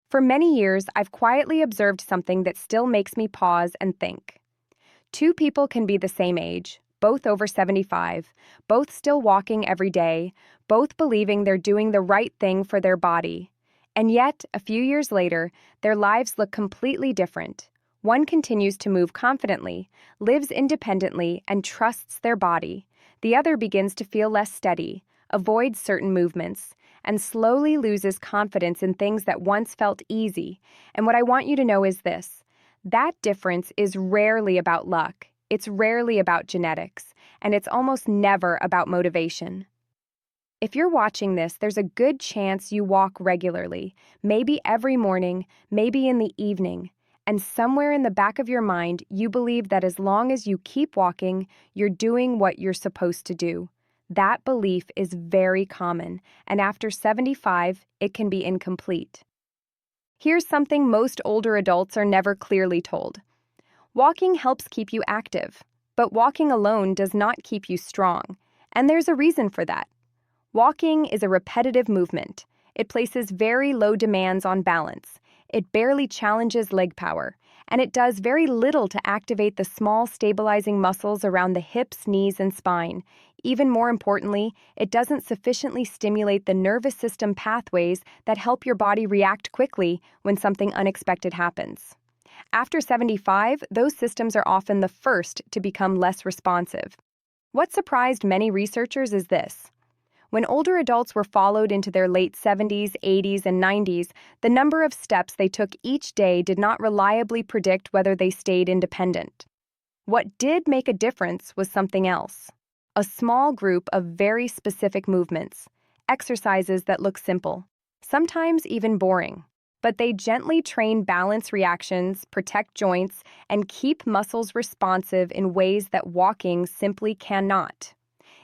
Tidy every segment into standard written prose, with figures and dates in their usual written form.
For many years, I've quietly observed something that still makes me pause and think. Two people can be the same age, both over 75, both still walking every day, both believing they're doing the right thing for their body. And yet, a few years later, their lives look completely different. One continues to move confidently, lives independently, and trusts their body. The other begins to feel less steady, avoids certain movements, and slowly loses confidence in things that once felt easy. And what I want you to know is this: that difference is rarely about luck, it's rarely about genetics, and it's almost never about motivation. If you're watching this, there's a good chance you walk regularly, maybe every morning, maybe in the evening, and somewhere in the back of your mind, you believe that as long as you keep walking, you're doing what you're supposed to do. That belief is very common, and after 75, it can be incomplete. Here's something most older adults are never clearly told. Walking helps keep you active, but walking alone does not keep you strong, and there's a reason for that. Walking is a repetitive movement. It places very low demands on balance. It barely challenges leg power, and it does very little to activate the small stabilizing muscles around the hips, knees, and spine. Even more importantly, it doesn't sufficiently stimulate the nervous system pathways that help your body react quickly when something unexpected happens. After 75, those systems are often the first to become less responsive. What surprised many researchers is this. When older adults were followed into their late 70s, 80s, and 90s, the number of steps they took each day did not reliably predict whether they stayed independent. What did make a difference was something else. A small group of very specific movements, exercises that look simple, sometimes even boring, but they gently train balance reactions, protect joints, and keep muscles responsive in ways that walking simply cannot.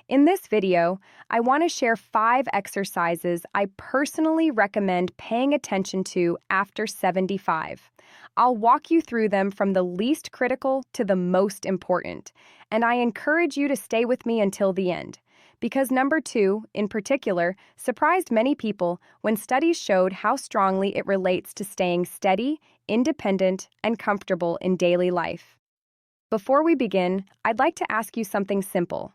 In this video, I want to share 5 exercises I personally recommend paying attention to after 75. I'll walk you through them from the least critical to the most important, and I encourage you to stay with me until the end. Because number 2, in particular, surprised many people when studies showed how strongly it relates to staying steady, independent, and comfortable in daily life. Before we begin, I'd like to ask you something simple.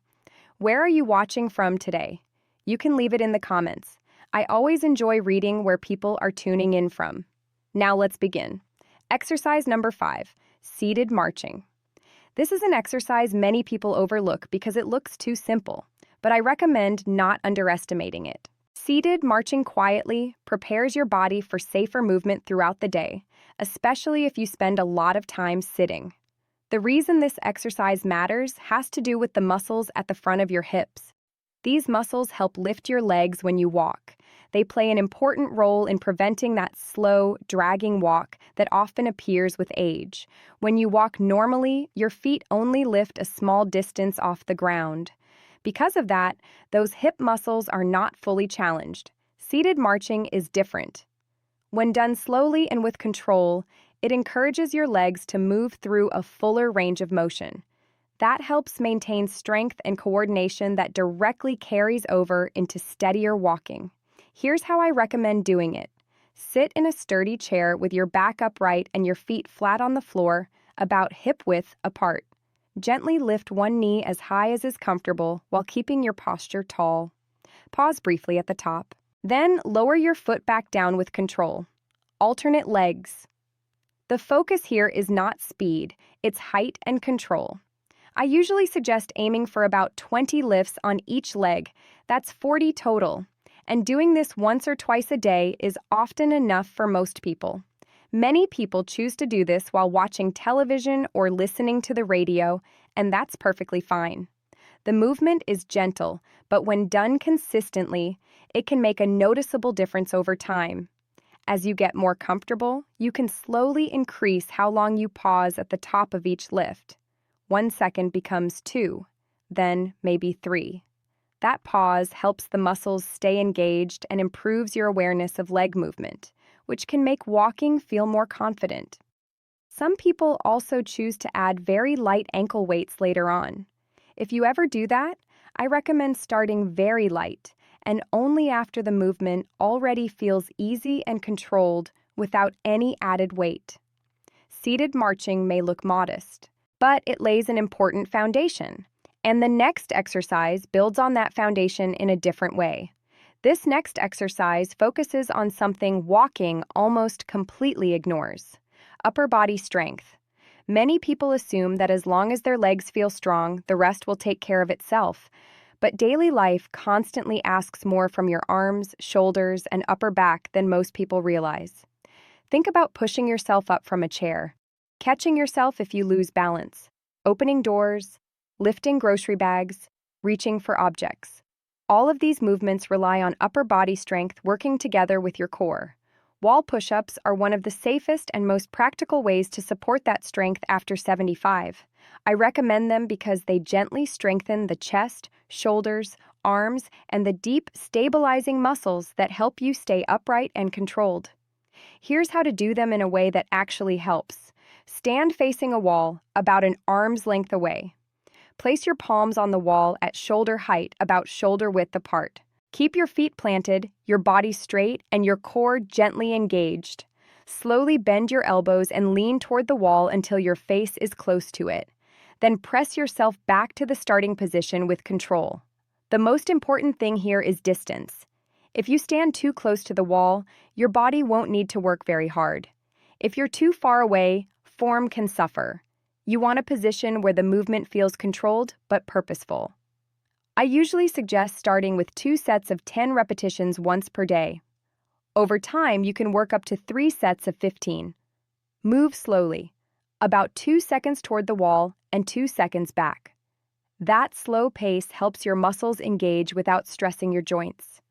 Where are you watching from today? You can leave it in the comments. I always enjoy reading where people are tuning in from. Now let's begin. Exercise number 5, seated marching. This is an exercise many people overlook because it looks too simple, but I recommend not underestimating it. Seated marching quietly prepares your body for safer movement throughout the day, especially if you spend a lot of time sitting. The reason this exercise matters has to do with the muscles at the front of your hips. These muscles help lift your legs when you walk. They play an important role in preventing that slow, dragging walk that often appears with age. When you walk normally, your feet only lift a small distance off the ground. Because of that, those hip muscles are not fully challenged. Seated marching is different. When done slowly and with control, it encourages your legs to move through a fuller range of motion. That helps maintain strength and coordination that directly carries over into steadier walking. Here's how I recommend doing it. Sit in a sturdy chair with your back upright and your feet flat on the floor, about hip width apart. Gently lift one knee as high as is comfortable while keeping your posture tall. Pause briefly at the top. Then lower your foot back down with control. Alternate legs. The focus here is not speed, it's height and control. I usually suggest aiming for about 20 lifts on each leg. That's 40 total. And doing this once or twice a day is often enough for most people. Many people choose to do this while watching television or listening to the radio, and that's perfectly fine. The movement is gentle, but when done consistently, it can make a noticeable difference over time. As you get more comfortable, you can slowly increase how long you pause at the top of each lift. 1 second becomes 2, then maybe 3. That pause helps the muscles stay engaged and improves your awareness of leg movement, which can make walking feel more confident. Some people also choose to add very light ankle weights later on. If you ever do that, I recommend starting very light and only after the movement already feels easy and controlled without any added weight. Seated marching may look modest, but it lays an important foundation. And the next exercise builds on that foundation in a different way. This next exercise focuses on something walking almost completely ignores: upper body strength. Many people assume that as long as their legs feel strong, the rest will take care of itself. But daily life constantly asks more from your arms, shoulders, and upper back than most people realize. Think about pushing yourself up from a chair, catching yourself if you lose balance, opening doors, lifting grocery bags, reaching for objects. All of these movements rely on upper body strength working together with your core. Wall push-ups are one of the safest and most practical ways to support that strength after 75. I recommend them because they gently strengthen the chest, shoulders, arms, and the deep, stabilizing muscles that help you stay upright and controlled. Here's how to do them in a way that actually helps. Stand facing a wall, about an arm's length away. Place your palms on the wall at shoulder height, about shoulder width apart. Keep your feet planted, your body straight, and your core gently engaged. Slowly bend your elbows and lean toward the wall until your face is close to it. Then press yourself back to the starting position with control. The most important thing here is distance. If you stand too close to the wall, your body won't need to work very hard. If you're too far away, form can suffer. You want a position where the movement feels controlled but purposeful. I usually suggest starting with 2 sets of 10 repetitions once per day. Over time, you can work up to 3 sets of 15. Move slowly, about 2 seconds toward the wall and 2 seconds back. That slow pace helps your muscles engage without stressing your joints.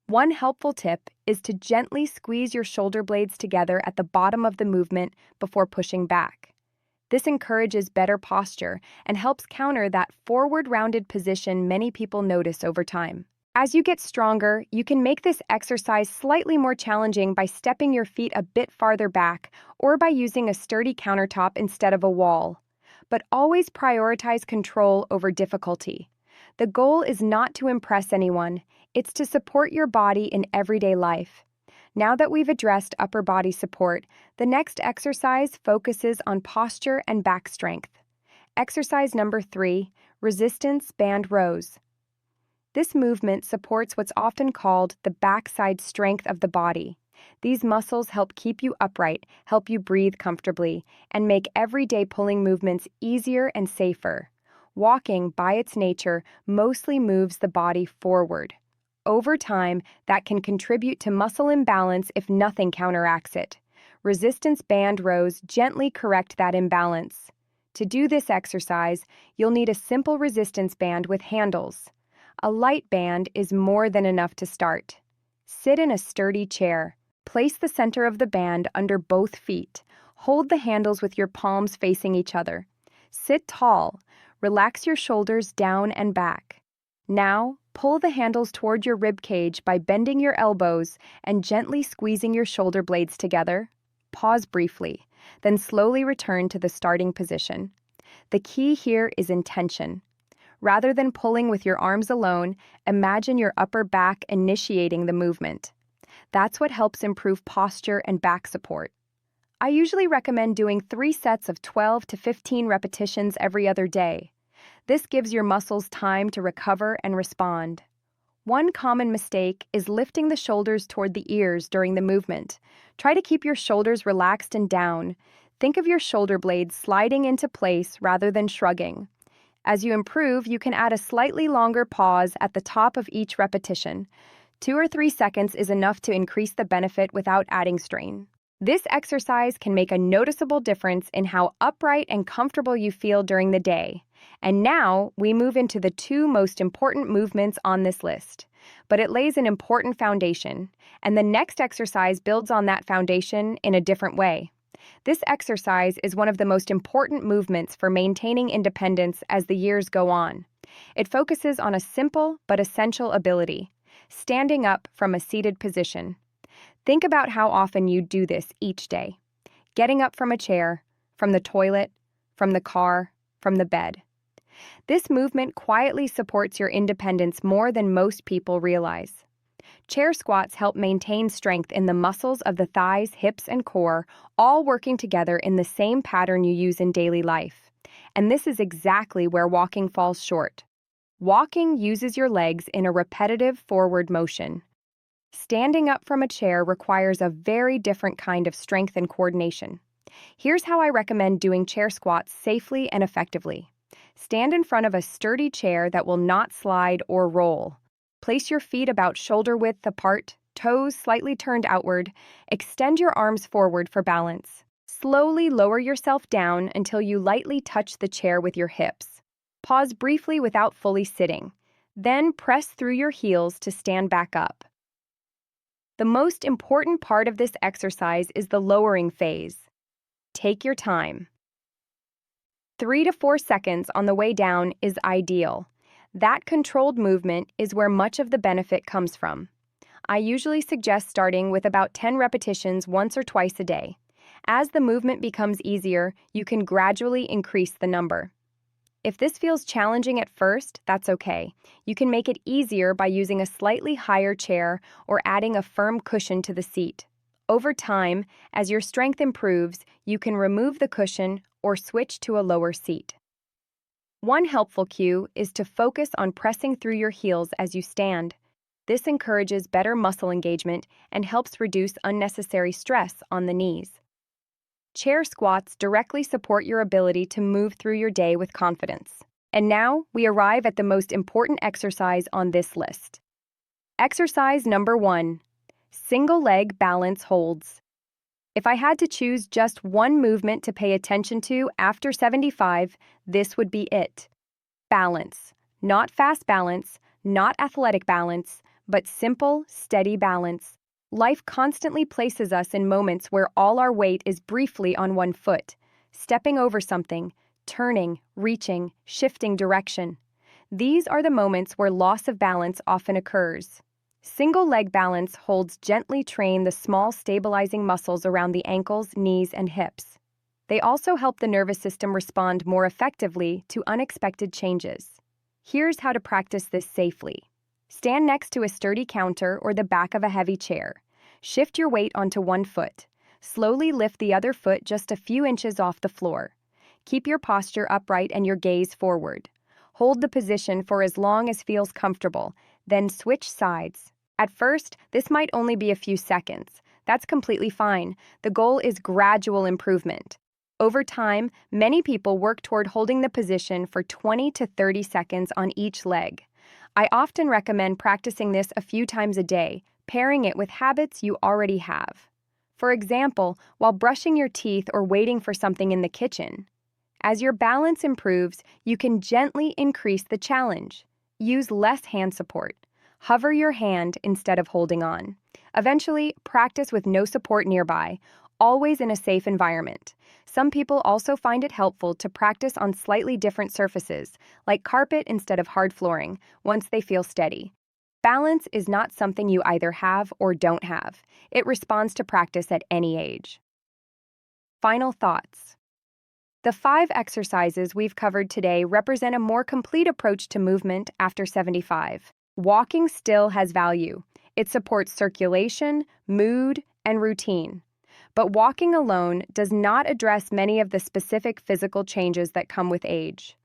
One helpful tip is to gently squeeze your shoulder blades together at the bottom of the movement before pushing back. This encourages better posture and helps counter that forward-rounded position many people notice over time. As you get stronger, you can make this exercise slightly more challenging by stepping your feet a bit farther back or by using a sturdy countertop instead of a wall. But always prioritize control over difficulty. The goal is not to impress anyone, it's to support your body in everyday life. Now that we've addressed upper body support, the next exercise focuses on posture and back strength. Exercise number 3, resistance band rows. This movement supports what's often called the backside strength of the body. These muscles help keep you upright, help you breathe comfortably, and make everyday pulling movements easier and safer. Walking, by its nature, mostly moves the body forward. Over time, that can contribute to muscle imbalance if nothing counteracts it. Resistance band rows gently correct that imbalance. To do this exercise, you'll need a simple resistance band with handles. A light band is more than enough to start. Sit in a sturdy chair. Place the center of the band under both feet. Hold the handles with your palms facing each other. Sit tall. Relax your shoulders down and back. Now, pull the handles toward your rib cage by bending your elbows and gently squeezing your shoulder blades together. Pause briefly, then slowly return to the starting position. The key here is intention. Rather than pulling with your arms alone, imagine your upper back initiating the movement. That's what helps improve posture and back support. I usually recommend doing 3 sets of 12 to 15 repetitions every other day. This gives your muscles time to recover and respond. One common mistake is lifting the shoulders toward the ears during the movement. Try to keep your shoulders relaxed and down. Think of your shoulder blades sliding into place rather than shrugging. As you improve, you can add a slightly longer pause at the top of each repetition. 2 or 3 seconds is enough to increase the benefit without adding strain. This exercise can make a noticeable difference in how upright and comfortable you feel during the day. And now, we move into the 2 most important movements on this list. But it lays an important foundation, and the next exercise builds on that foundation in a different way. This exercise is one of the most important movements for maintaining independence as the years go on. It focuses on a simple but essential ability: standing up from a seated position. Think about how often you do this each day. Getting up from a chair, from the toilet, from the car, from the bed. This movement quietly supports your independence more than most people realize. Chair squats help maintain strength in the muscles of the thighs, hips, and core, all working together in the same pattern you use in daily life. And this is exactly where walking falls short. Walking uses your legs in a repetitive forward motion. Standing up from a chair requires a very different kind of strength and coordination. Here's how I recommend doing chair squats safely and effectively. Stand in front of a sturdy chair that will not slide or roll. Place your feet about shoulder width apart, toes slightly turned outward. Extend your arms forward for balance. Slowly lower yourself down until you lightly touch the chair with your hips. Pause briefly without fully sitting. Then press through your heels to stand back up. The most important part of this exercise is the lowering phase. Take your time. 3 to 4 seconds on the way down is ideal. That controlled movement is where much of the benefit comes from. I usually suggest starting with about 10 repetitions once or twice a day. As the movement becomes easier, you can gradually increase the number. If this feels challenging at first, that's okay. You can make it easier by using a slightly higher chair or adding a firm cushion to the seat. Over time, as your strength improves, you can remove the cushion or switch to a lower seat. One helpful cue is to focus on pressing through your heels as you stand. This encourages better muscle engagement and helps reduce unnecessary stress on the knees. Chair squats directly support your ability to move through your day with confidence. And now, we arrive at the most important exercise on this list. Exercise number 1. Single leg balance holds. If I had to choose just one movement to pay attention to after 75, this would be it. Balance. Not fast balance, not athletic balance, but simple, steady balance. Life constantly places us in moments where all our weight is briefly on one foot, stepping over something, turning, reaching, shifting direction. These are the moments where loss of balance often occurs. Single leg balance holds gently train the small stabilizing muscles around the ankles, knees, and hips. They also help the nervous system respond more effectively to unexpected changes. Here's how to practice this safely. Stand next to a sturdy counter or the back of a heavy chair. Shift your weight onto one foot. Slowly lift the other foot just a few inches off the floor. Keep your posture upright and your gaze forward. Hold the position for as long as feels comfortable, then switch sides. At first, this might only be a few seconds. That's completely fine. The goal is gradual improvement. Over time, many people work toward holding the position for 20 to 30 seconds on each leg. I often recommend practicing this a few times a day, pairing it with habits you already have. For example, while brushing your teeth or waiting for something in the kitchen. As your balance improves, you can gently increase the challenge. Use less hand support. Hover your hand instead of holding on. Eventually, practice with no support nearby, always in a safe environment. Some people also find it helpful to practice on slightly different surfaces, like carpet instead of hard flooring, once they feel steady. Balance is not something you either have or don't have. It responds to practice at any age. Final thoughts. The 5 exercises we've covered today represent a more complete approach to movement after 75. Walking still has value. It supports circulation, mood, and routine. But walking alone does not address many of the specific physical changes that come with age.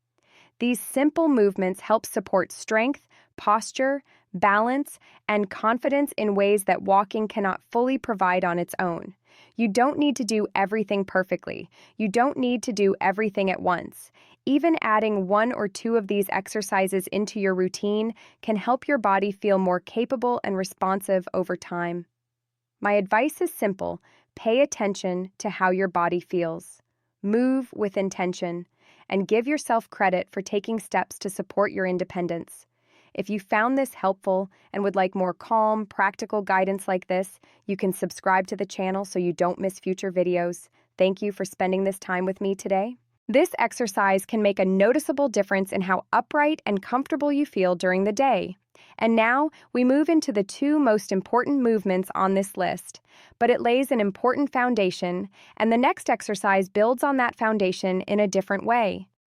These simple movements help support strength, posture, balance, and confidence in ways that walking cannot fully provide on its own. You don't need to do everything perfectly. You don't need to do everything at once. Even adding 1 or 2 of these exercises into your routine can help your body feel more capable and responsive over time. My advice is simple. Pay attention to how your body feels. Move with intention, and give yourself credit for taking steps to support your independence. If you found this helpful and would like more calm, practical guidance like this, you can subscribe to the channel so you don't miss future videos. Thank you for spending this time with me today. This exercise can make a noticeable difference in how upright and comfortable you feel during the day. And now, we move into the 2 most important movements on this list, but it lays an important foundation, and the next exercise builds on that foundation in a different way.